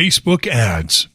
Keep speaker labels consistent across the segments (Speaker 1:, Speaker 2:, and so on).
Speaker 1: Facebook ads.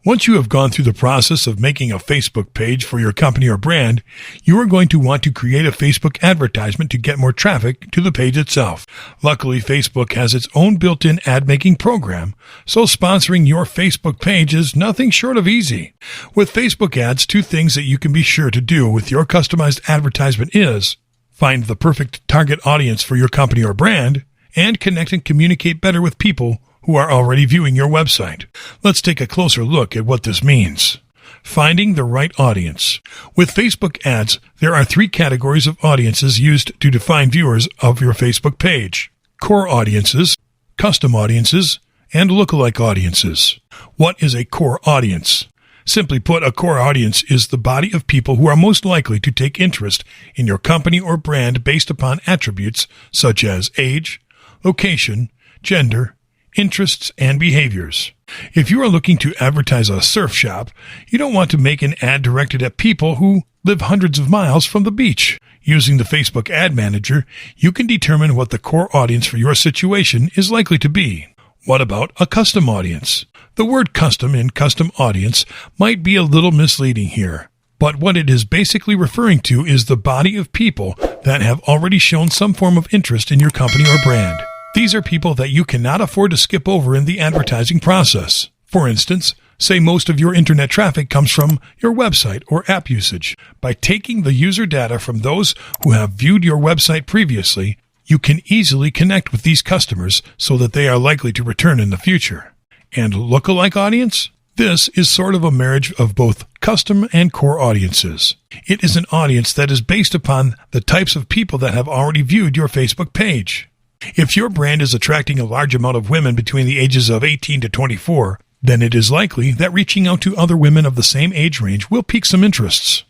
Speaker 1: Once you have gone through the process of making a Facebook page for your company or brand, you are going to want to create a Facebook advertisement to get more traffic to the page itself. Luckily, Facebook has its own built-in ad-making program, so sponsoring your Facebook page is nothing short of easy. With Facebook ads, two things that you can be sure to do with your customized advertisement is find the perfect target audience for your company or brand, and connect and communicate better with people who are already viewing your website. Let's take a closer look at what this means. Finding the right audience. With Facebook ads, there are three categories of audiences used to define viewers of your Facebook page: core audiences, custom audiences, and lookalike audiences. What is a core audience? Simply put, a core audience is the body of people who are most likely to take interest in your company or brand based upon attributes such as age, location, gender, interests, and behaviors. If you are looking to advertise a surf shop, you don't want to make an ad directed at people who live hundreds of miles from the beach. Using the Facebook Ad Manager, you can determine what the core audience for your situation is likely to be. What about a custom audience? The word custom in custom audience might be a little misleading here, but what it is basically referring to is the body of people that have already shown some form of interest in your company or brand. These are people that you cannot afford to skip over in the advertising process. For instance, say most of your internet traffic comes from your website or app usage. By taking the user data from those who have viewed your website previously, you can easily connect with these customers so that they are likely to return in the future. And lookalike audience? This is sort of a marriage of both custom and core audiences. It is an audience that is based upon the types of people that have already viewed your Facebook page. If your brand is attracting a large amount of women between the ages of 18 to 24, then it is likely that reaching out to other women of the same age range will pique some interests.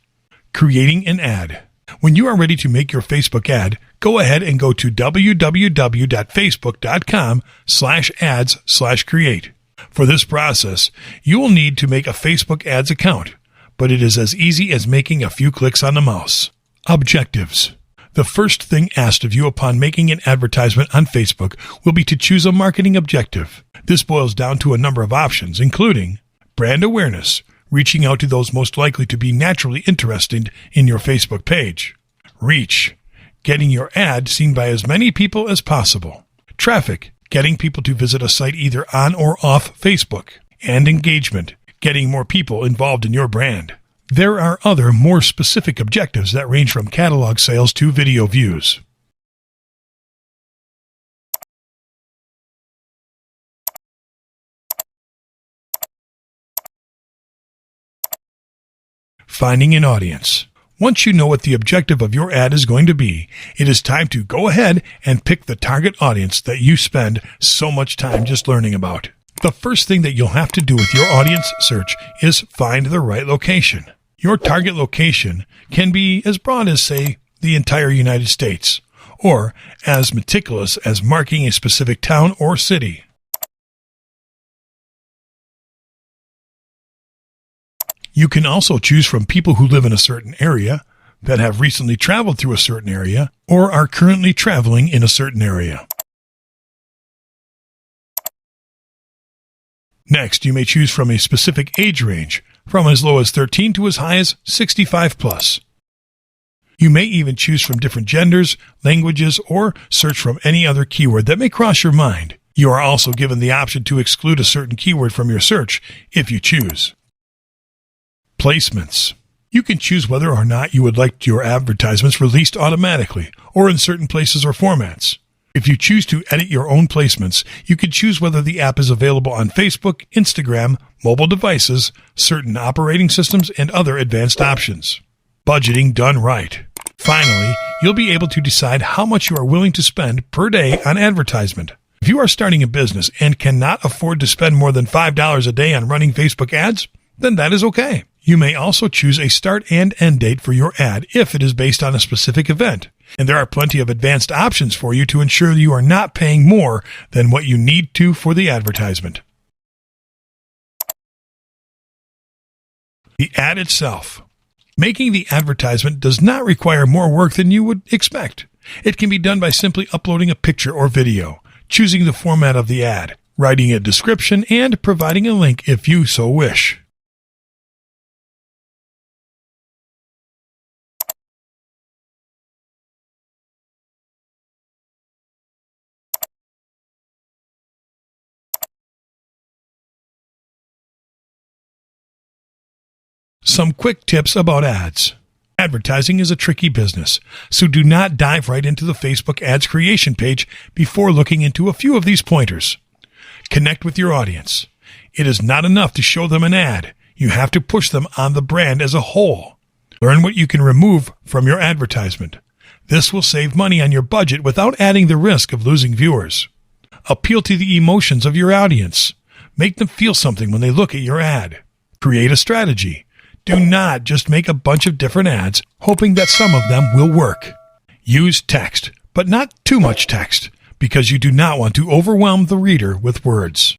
Speaker 1: Creating an ad. When you are ready to make your Facebook ad, go ahead and go to www.facebook.com/ads/create. For this process, you will need to make a Facebook ads account, but it is as easy as making a few clicks on the mouse. Objectives. The first thing asked of you upon making an advertisement on Facebook will be to choose a marketing objective. This boils down to a number of options, including brand awareness, reaching out to those most likely to be naturally interested in your Facebook page; reach, getting your ad seen by as many people as possible; traffic, getting people to visit a site either on or off Facebook; and engagement, getting more people involved in your brand. There are other, more specific objectives that range from catalog sales to video views. Finding an audience. Once you know what the objective of your ad is going to be, it is time to go ahead and pick the target audience that you spend so much time just learning about. The first thing that you'll have to do with your audience search is find the right location. Your target location can be as broad as, say, the entire United States, or as meticulous as marking a specific town or city. You can also choose from people who live in a certain area, that have recently traveled through a certain area, or are currently traveling in a certain area. Next, you may choose from a specific age range, from as low as 13 to as high as 65 plus. You may even choose from different genders, languages, or search from any other keyword that may cross your mind. You are also given the option to exclude a certain keyword from your search if you choose. Placements. You can choose whether or not you would like your advertisements released automatically or in certain places or formats. If you choose to edit your own placements, you can choose whether the app is available on Facebook, Instagram, mobile devices, certain operating systems, and other advanced options. Budgeting done right. Finally, you'll be able to decide how much you are willing to spend per day on advertisement. If you are starting a business and cannot afford to spend more than $5 a day on running Facebook ads, then that is okay. You may also choose a start and end date for your ad if it is based on a specific event. And there are plenty of advanced options for you to ensure you are not paying more than what you need to for the advertisement. The ad itself. Making the advertisement does not require more work than you would expect. It can be done by simply uploading a picture or video, choosing the format of the ad, writing a description, and providing a link if you so wish. Some quick tips about ads. Advertising is a tricky business, so do not dive right into the Facebook ads creation page before looking into a few of these pointers. Connect with your audience. It is not enough to show them an ad. You have to push them on the brand as a whole. Learn what you can remove from your advertisement. This will save money on your budget without adding the risk of losing viewers. Appeal to the emotions of your audience. Make them feel something when they look at your ad. Create a strategy. Do not just make a bunch of different ads, hoping that some of them will work. Use text, but not too much text, because you do not want to overwhelm the reader with words.